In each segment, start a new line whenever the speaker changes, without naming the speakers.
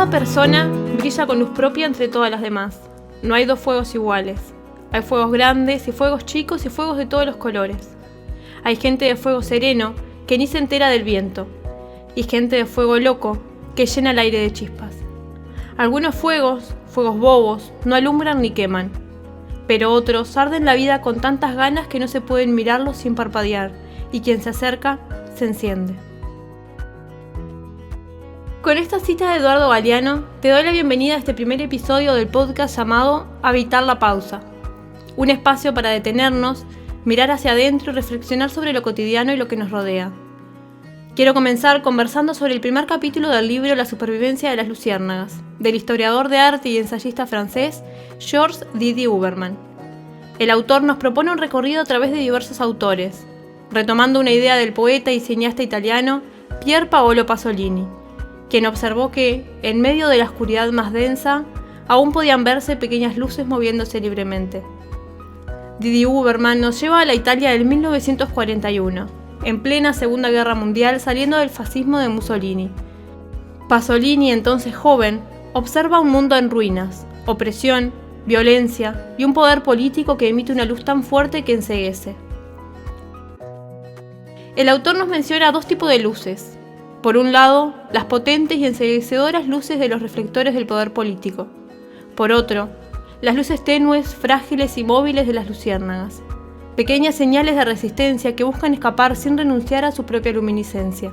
Cada persona brilla con luz propia entre todas las demás. No hay dos fuegos iguales. Hay fuegos grandes y fuegos chicos y fuegos de todos los colores. Hay gente de fuego sereno que ni se entera del viento, y gente de fuego loco que llena el aire de chispas. Algunos fuegos bobos, no alumbran ni queman, pero otros arden la vida con tantas ganas que no se pueden mirarlos sin parpadear, y quien se acerca se enciende. Con esta cita de Eduardo Galeano, te doy la bienvenida a este primer episodio del podcast llamado Habitar la Pausa. Un espacio para detenernos, mirar hacia adentro y reflexionar sobre lo cotidiano y lo que nos rodea. Quiero comenzar conversando sobre el primer capítulo del libro La supervivencia de las luciérnagas, del historiador de arte y ensayista francés Georges Didier Huberman. El autor nos propone un recorrido a través de diversos autores, retomando una idea del poeta y cineasta italiano Pier Paolo Pasolini, quien observó que, en medio de la oscuridad más densa, aún podían verse pequeñas luces moviéndose libremente. Didier Huberman nos lleva a la Italia del 1941, en plena Segunda Guerra Mundial, saliendo del fascismo de Mussolini. Pasolini, entonces joven, observa un mundo en ruinas, opresión, violencia y un poder político que emite una luz tan fuerte que enceguece. El autor nos menciona dos tipos de luces. Por un lado, las potentes y enceguecedoras luces de los reflectores del poder político. Por otro, las luces tenues, frágiles y móviles de las luciérnagas. Pequeñas señales de resistencia que buscan escapar sin renunciar a su propia luminiscencia.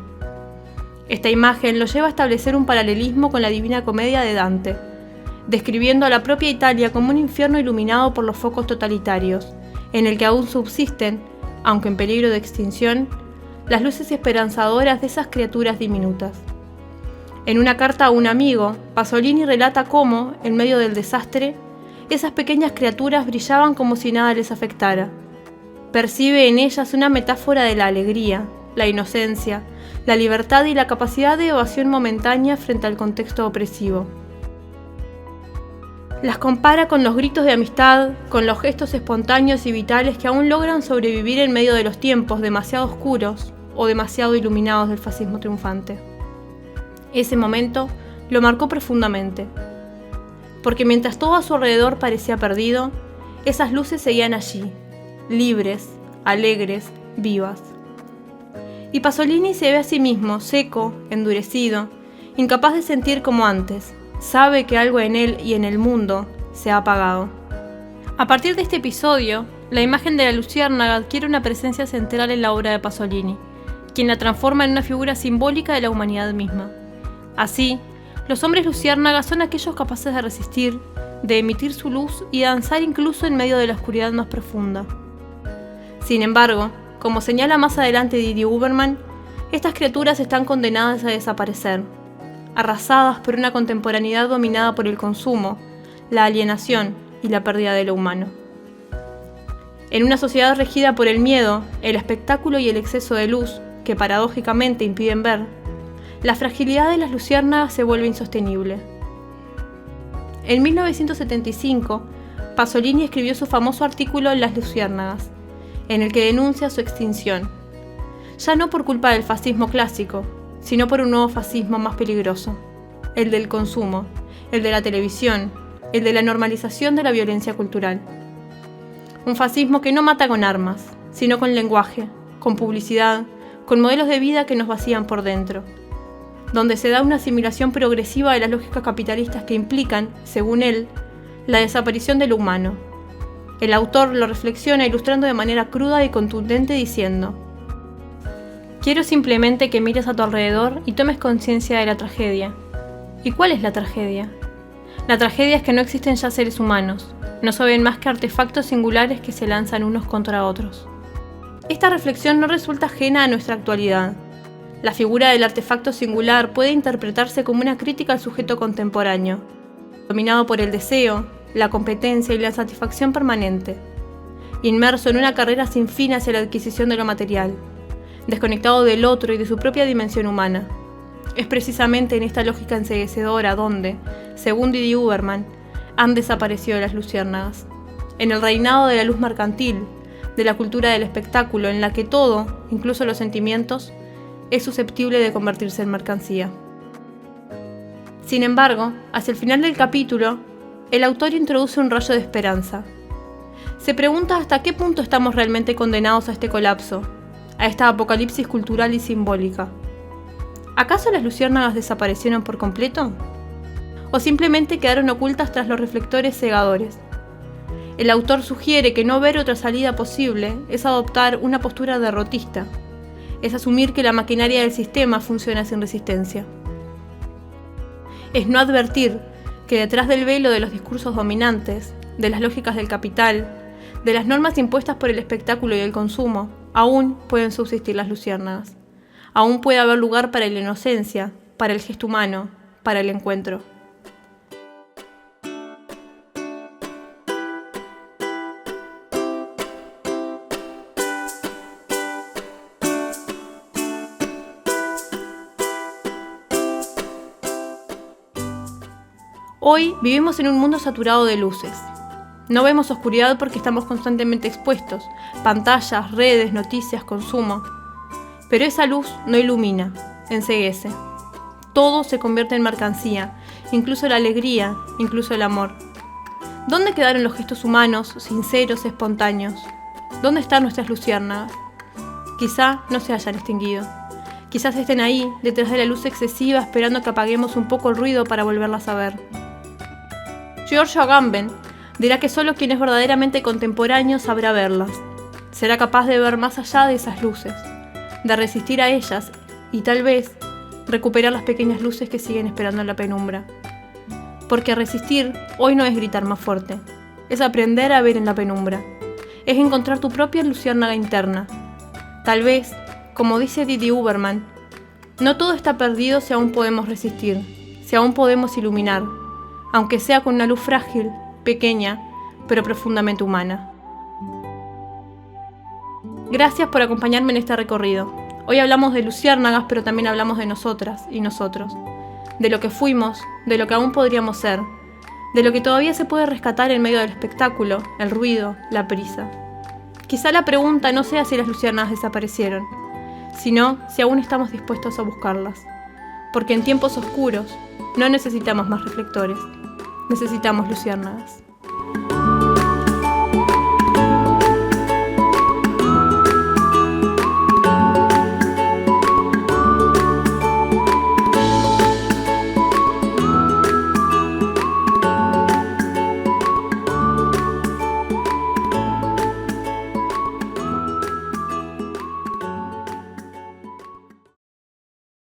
Esta imagen lo lleva a establecer un paralelismo con la Divina Comedia de Dante, describiendo a la propia Italia como un infierno iluminado por los focos totalitarios, en el que aún subsisten, aunque en peligro de extinción, las luces esperanzadoras de esas criaturas diminutas. En una carta a un amigo, Pasolini relata cómo, en medio del desastre, esas pequeñas criaturas brillaban como si nada les afectara. Percibe en ellas una metáfora de la alegría, la inocencia, la libertad y la capacidad de evasión momentánea frente al contexto opresivo. Las compara con los gritos de amistad, con los gestos espontáneos y vitales que aún logran sobrevivir en medio de los tiempos demasiado oscuros o demasiado iluminados del fascismo triunfante. Ese momento lo marcó profundamente, porque mientras todo a su alrededor parecía perdido, esas luces seguían allí, libres, alegres, vivas. Y Pasolini se ve a sí mismo seco, endurecido, incapaz de sentir como antes. Sabe que algo en él y en el mundo se ha apagado. A partir de este episodio, la imagen de la luciérnaga adquiere una presencia central en la obra de Pasolini, quien la transforma en una figura simbólica de la humanidad misma. Así, los hombres luciérnagas son aquellos capaces de resistir, de emitir su luz y danzar incluso en medio de la oscuridad más profunda. Sin embargo, como señala más adelante Didier Huberman, estas criaturas están condenadas a desaparecer, arrasadas por una contemporaneidad dominada por el consumo, la alienación y la pérdida de lo humano. En una sociedad regida por el miedo, el espectáculo y el exceso de luz, que paradójicamente impiden ver, la fragilidad de las luciérnagas se vuelve insostenible. En 1975, Pasolini escribió su famoso artículo Las luciérnagas, en el que denuncia su extinción, ya no por culpa del fascismo clásico, sino por un nuevo fascismo más peligroso, el del consumo, el de la televisión, el de la normalización de la violencia cultural. Un fascismo que no mata con armas, sino con lenguaje, con publicidad, con modelos de vida que nos vacían por dentro, donde se da una asimilación progresiva de las lógicas capitalistas que implican, según él, la desaparición de lo humano. El autor lo reflexiona ilustrando de manera cruda y contundente diciendo: quiero simplemente que mires a tu alrededor y tomes conciencia de la tragedia. ¿Y cuál es la tragedia? La tragedia es que no existen ya seres humanos, no se ven más que artefactos singulares que se lanzan unos contra otros. Esta reflexión no resulta ajena a nuestra actualidad. La figura del artefacto singular puede interpretarse como una crítica al sujeto contemporáneo, dominado por el deseo, la competencia y la satisfacción permanente, inmerso en una carrera sin fin hacia la adquisición de lo material, desconectado del otro y de su propia dimensión humana. Es precisamente en esta lógica enceguecedora donde, según Didier Huberman, han desaparecido las luciérnagas. En el reinado de la luz mercantil, de la cultura del espectáculo, en la que todo, incluso los sentimientos, es susceptible de convertirse en mercancía. Sin embargo, hacia el final del capítulo, el autor introduce un rayo de esperanza. Se pregunta hasta qué punto estamos realmente condenados a este colapso, a esta apocalipsis cultural y simbólica. ¿Acaso las luciérnagas desaparecieron por completo? ¿O simplemente quedaron ocultas tras los reflectores cegadores? El autor sugiere que no ver otra salida posible es adoptar una postura derrotista, es asumir que la maquinaria del sistema funciona sin resistencia. Es no advertir que detrás del velo de los discursos dominantes, de las lógicas del capital, de las normas impuestas por el espectáculo y el consumo, aún pueden subsistir las luciérnagas. Aún puede haber lugar para la inocencia, para el gesto humano, para el encuentro. Hoy vivimos en un mundo saturado de luces. No vemos oscuridad porque estamos constantemente expuestos, pantallas, redes, noticias, consumo. Pero esa luz no ilumina, enceguece. Todo se convierte en mercancía, incluso la alegría, incluso el amor. ¿Dónde quedaron los gestos humanos, sinceros, espontáneos? ¿Dónde están nuestras luciérnagas? Quizá no se hayan extinguido. Quizás estén ahí, detrás de la luz excesiva, esperando que apaguemos un poco el ruido para volverlas a ver. Giorgio Agamben dirá que solo quien es verdaderamente contemporáneo sabrá verlas. Será capaz de ver más allá de esas luces, de resistir a ellas y tal vez recuperar las pequeñas luces que siguen esperando en la penumbra. Porque resistir hoy no es gritar más fuerte, es aprender a ver en la penumbra, es encontrar tu propia luciérnaga interna. Tal vez, como dice Didi Huberman, no todo está perdido si aún podemos resistir, si aún podemos iluminar, aunque sea con una luz frágil, pequeña, pero profundamente humana. Gracias por acompañarme en este recorrido. Hoy hablamos de luciérnagas, pero también hablamos de nosotras y nosotros, de lo que fuimos, de lo que aún podríamos ser, de lo que todavía se puede rescatar en medio del espectáculo, el ruido, la prisa. Quizá la pregunta no sea si las luciérnagas desaparecieron, sino si aún estamos dispuestos a buscarlas. Porque en tiempos oscuros no necesitamos más reflectores, necesitamos luciérnagas.